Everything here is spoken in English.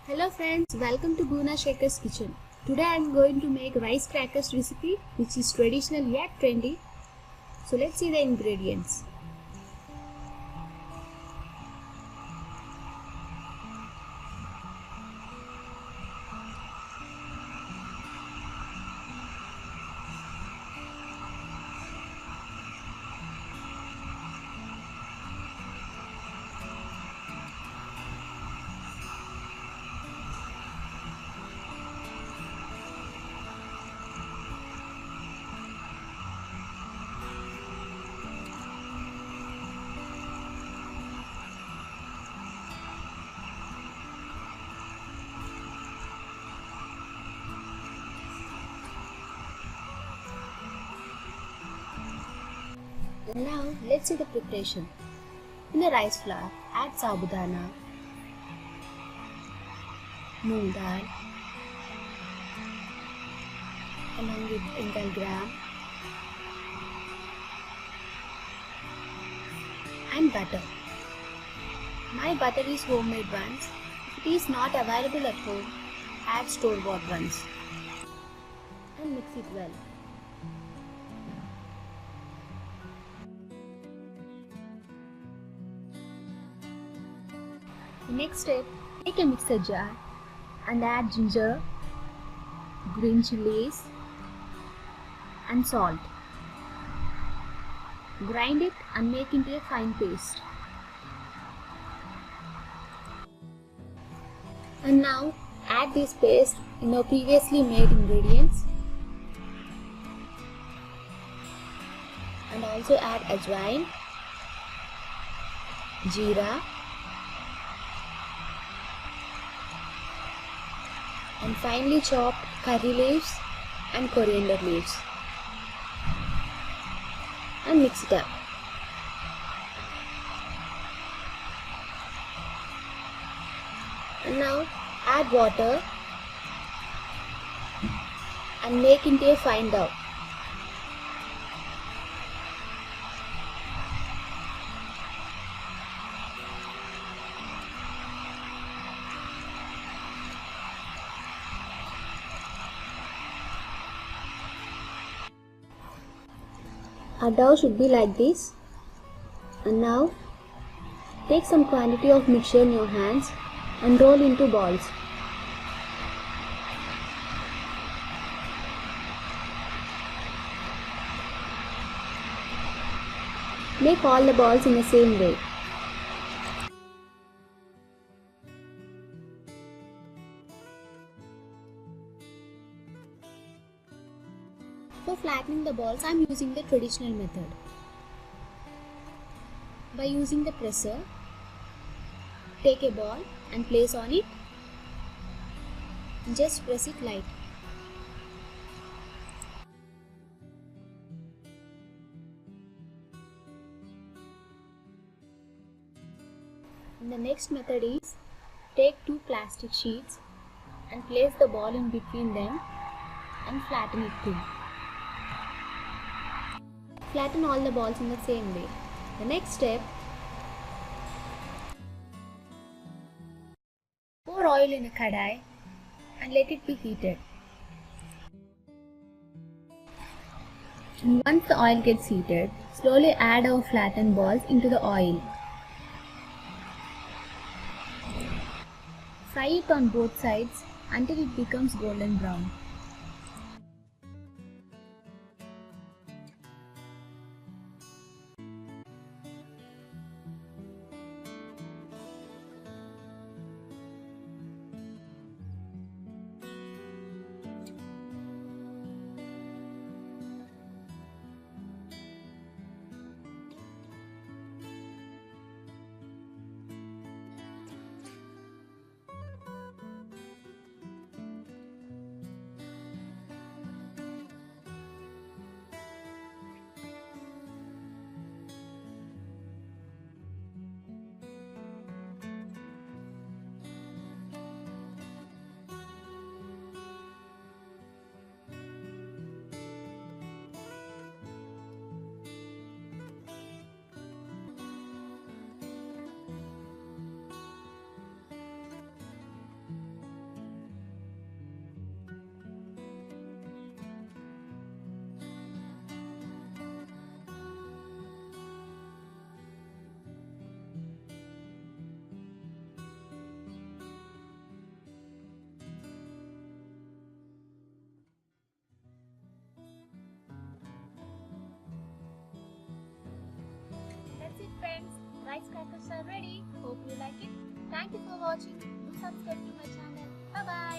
Hello friends, welcome to Guna Shaker's kitchen. Today I am going to make rice crackers recipe which is traditional yet trendy. So let's see the ingredients. Now let's see the preparation. In the rice flour, add sabudana, moong dal, along with Exzel gram and butter. My butter is homemade ones. If it is not available at home, add store-bought ones and mix it well. The next step, take a mixer jar and add ginger, green chilies and salt. Grind it and make into a fine paste. And now add this paste in our previously made ingredients and also add ajwain, jeera and finely chopped curry leaves and coriander leaves and mix it up. And now add water and make into a fine dough. Our dough should be like this. And now take some quantity of mixture in your hands and roll into balls. Make all the balls in the same way. For flattening the balls, I am using the traditional method. By using the presser, take a ball and place on it. Just press it lightly. And the next method is, take two plastic sheets and place the ball in between them and flatten it too. Flatten all the balls in the same way. The next step, pour oil in a kadai and let it be heated. And once the oil gets heated, slowly add our flattened balls into the oil. Fry it on both sides until it becomes golden brown. rice crackers are ready. Hope you like it. Thank you for watching. Do subscribe to my channel. Bye bye.